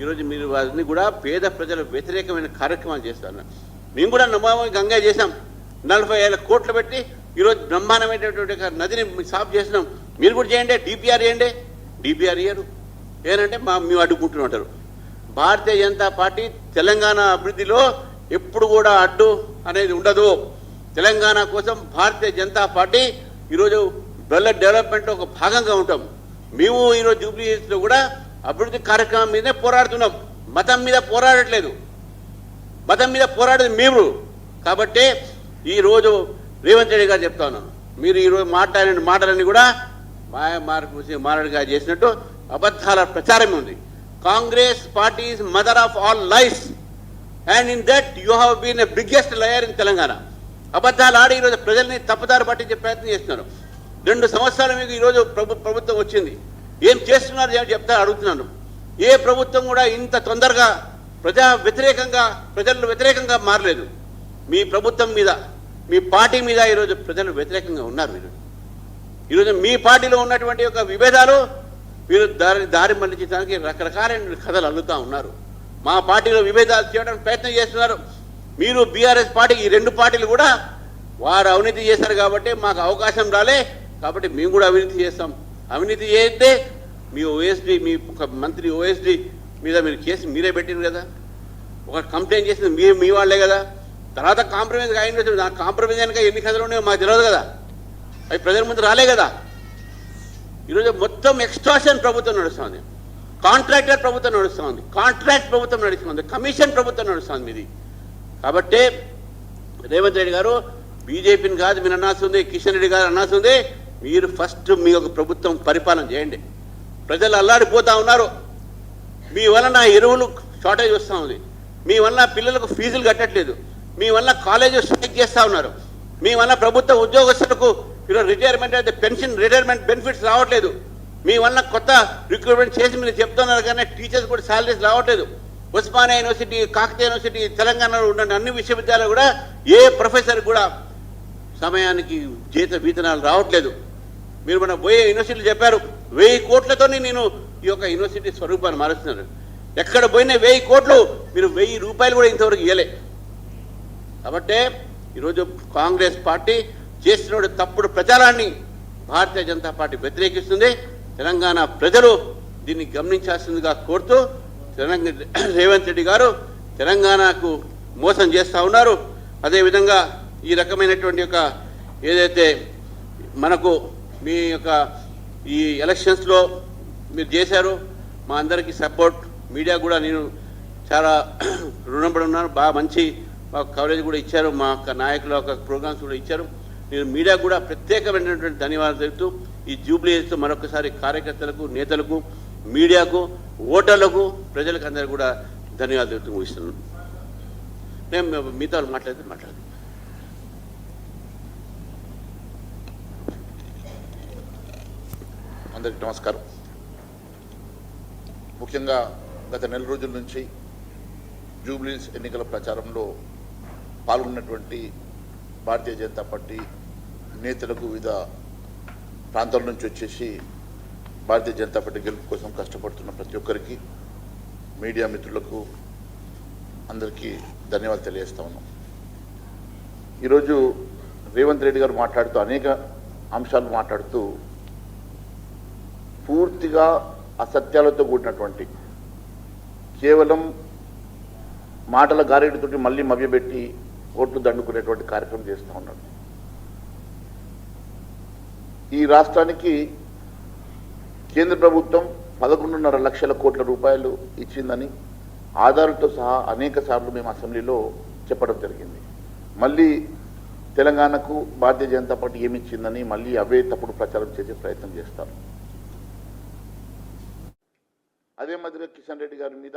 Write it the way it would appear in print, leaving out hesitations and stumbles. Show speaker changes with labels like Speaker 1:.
Speaker 1: ఈరోజు మీరు వారిని కూడా పేద ప్రజల వ్యతిరేకమైన కార్యక్రమాలు చేస్తారు. మేము కూడా నమామి గంగా చేసాం, 40,000 కోట్లు పెట్టి ఈరోజు బ్రహ్మాండమైనటువంటి నదిని సాఫ్ చేసినాం. మీరు కూడా చేయండి, డిపిఆర్ చేయండి. డిపిఆర్ ఇయ్యరు, ఏనంటే మేము అడ్డుకుంటూ భారతీయ జనతా పార్టీ తెలంగాణ అభివృద్ధిలో ఎప్పుడు కూడా అడ్డు అనేది ఉండదు. తెలంగాణ కోసం భారతీయ జనతా పార్టీ ఈరోజు డెవలప్మెంట్ ఒక భాగంగా ఉంటాం. మేము ఈరోజు జూబ్లీ హిల్స్లో కూడా అభివృద్ధి కార్యక్రమం మీదనే పోరాడుతున్నాం, మతం మీద పోరాడట్లేదు. మతం మీద పోరాడేది మేము. కాబట్టి ఈరోజు రేవంత్ రెడ్డి గారు చెప్తా ఉన్నాను, మీరు ఈరోజు మాట్లాడిన మాటలన్నీ కూడా మారడుగా చేసినట్టు అబద్ధాల ప్రచారం ఉంది. Congress party is mother of all lies and in that you have been a biggest liar in Telangana. అబద్ధాలు ఆడి ఈరోజు ప్రజల్ని తప్పుదారి పట్టించే ప్రయత్నం చేస్తున్నారు. 2 సంవత్సరాలు మీకు ఈరోజు ప్రభుత్వం వచ్చింది, ఏం చేస్తున్నారు చెప్తా అడుగుతున్నాను. ఏ ప్రభుత్వం కూడా ఇంత తొందరగా ప్రజలు వ్యతిరేకంగా మారలేదు. మీ ప్రభుత్వం మీద, మీ పార్టీ మీద ఈరోజు ప్రజలు వ్యతిరేకంగా ఉన్నారు. ఈరోజు మీ పార్టీలో ఉన్నటువంటి ఒక విభేదాలు మీరు దారి మళ్లించడానికి రకరకాలైన కథలు అల్లుతూ ఉన్నారు. మా పార్టీలో విభేదాలు చేయడానికి ప్రయత్నం చేస్తున్నారు. మీరు బీఆర్ఎస్ పార్టీ, ఈ 2 పార్టీలు కూడా వారు అవినీతి చేశారు కాబట్టి మాకు అవకాశం రాలే, కాబట్టి మేము కూడా అవినీతి చేస్తాం. అవినీతి చేస్తే మీ ఓఎస్డీ, మీ ఒక మంత్రి ఓఎస్డీ మీద మీరు కేసు మీరే పెట్టిరు కదా, ఒక కంప్లైంట్ చేసింది మీ వాళ్ళే కదా. తర్వాత కాంప్రమైజ్ అయింది, నా కాంప్రమైజ్ కనుక ఎన్ని కథలు ఉన్నాయో మాకు తెలియదు కదా, అవి ప్రజల ముందు రాలే కదా. ఈరోజు మొత్తం ఎక్స్ట్రాషన్ ప్రభుత్వం నడుస్తుంది, కాంట్రాక్టర్ ప్రభుత్వం నడుస్తుంది, కాంట్రాక్ట్ ప్రభుత్వం నడుస్తుంది, కమిషన్ ప్రభుత్వం నడుస్తుంది మీది. కాబట్టి రేవంత్ రెడ్డి గారు బీజేపీని కాదు మీరు అనాల్సింది, కిషన్ రెడ్డి గారు అనాల్సింది, మీరు ఫస్ట్ మీ యొక్క ప్రభుత్వం పరిపాలన చేయండి. ప్రజలు అల్లాడిపోతూ ఉన్నారు. మీ వలన ఎరువులు షార్టేజ్ వస్తూ ఉంది, మీ వల్ల పిల్లలకు ఫీజులు కట్టట్లేదు, మీ వల్ల కాలేజీలు స్ట్రైక్ చేస్తూ ఉన్నారు, మీ వల్ల ప్రభుత్వ ఉద్యోగస్తులకు ఈరోజు రిటైర్మెంట్ అయితే రిటైర్మెంట్ బెనిఫిట్స్ రావట్లేదు, మీ వల్ల కొత్త రిక్రూట్మెంట్ చేసి మీరు చెప్తున్నారు కానీ టీచర్స్ కూడా శాలరీస్ రావట్లేదు. ఉస్మానియా యూనివర్సిటీ, కాకతీయ యూనివర్సిటీ, తెలంగాణలో ఉన్న అన్ని విశ్వవిద్యాలయాలు కూడా ఏ ప్రొఫెసర్ కూడా సమయానికి వేతనాలు రావట్లేదు. మీరు మన పోయే యూనివర్సిటీలు చెప్పారు 1000 కోట్లతో నేను ఈ యొక్క యూనివర్సిటీ స్వరూపాన్ని మారుస్తున్నారు. ఎక్కడ పోయినా 1000 కోట్లు, మీరు 1000 రూపాయలు కూడా ఇంతవరకు ఇవ్వలే. కాబట్టి ఈరోజు కాంగ్రెస్ పార్టీ చేస్తున్న తప్పుడు ప్రచారాన్ని భారతీయ జనతా పార్టీ వ్యతిరేకిస్తుంది. తెలంగాణ ప్రజలు దీన్ని గమనించాల్సిందిగా కోరుతూ, రేవంత్ రెడ్డి గారు తెలంగాణకు మోసం చేస్తూ ఉన్నారు. అదేవిధంగా ఈ రకమైనటువంటి యొక్క ఏదైతే మనకు మీ యొక్క ఈ ఎలక్షన్స్లో మీరు చేశారో మా అందరికీ సపోర్ట్, మీడియా కూడా నేను చాలా రుణపడి ఉన్నాను. బాగా మంచి కవరేజ్ కూడా ఇచ్చారు, మా యొక్క నాయకుల యొక్క ప్రోగ్రామ్స్ కూడా ఇచ్చారు. నేను మీడియా కూడా ప్రత్యేకమైనటువంటి ధన్యవాదాలు తెలుపుతూ ఈ జూబ్లీ హిల్స్ మరొకసారి కార్యకర్తలకు, నేతలకు, మీడియాకు, ఓటర్లకు, ప్రజలకు అందరికీ కూడా ధన్యవాదాలు తెలుపుతూ ముగిస్తున్నాను. నేను మీతో మాట్లాడదు.
Speaker 2: అందరికీ నమస్కారం. ముఖ్యంగా గత నెల రోజుల నుంచి జూబ్లీహిల్స్ ఎన్నికల ప్రచారంలో పాల్గొన్నటువంటి భారతీయ జనతా పార్టీ నేతలకు, వివిధ ప్రాంతాల నుంచి వచ్చేసి భారతీయ జనతా పార్టీ గెలుపు కోసం కష్టపడుతున్న ప్రతి ఒక్కరికి, మీడియా మిత్రులకు అందరికీ ధన్యవాదాలు తెలియజేస్తా ఉన్నాం. ఈరోజు రేవంత్ రెడ్డి గారు మాట్లాడుతూ అనేక అంశాలు మాట్లాడుతూ పూర్తిగా అసత్యాలతో కూడినటువంటి, కేవలం మాటల గారెడితోటి మళ్ళీ మభ్యపెట్టి ఓట్లు దండుకునేటువంటి కార్యక్రమం చేస్తూ ఉన్నాడు. ఈ రాష్ట్రానికి కేంద్ర ప్రభుత్వం 11.5 లక్షల కోట్ల రూపాయలు ఇచ్చిందని ఆధారాలతో సహా అనేక సార్లు మేము అసెంబ్లీలో చెప్పడం జరిగింది. మళ్ళీ తెలంగాణకు భారతీయ జనతా పార్టీ ఏమిచ్చిందని మళ్ళీ అవే తప్పుడు ప్రచారం చేసే ప్రయత్నం చేస్తారు. అదే మధ్యలో కిషన్ రెడ్డి గారి మీద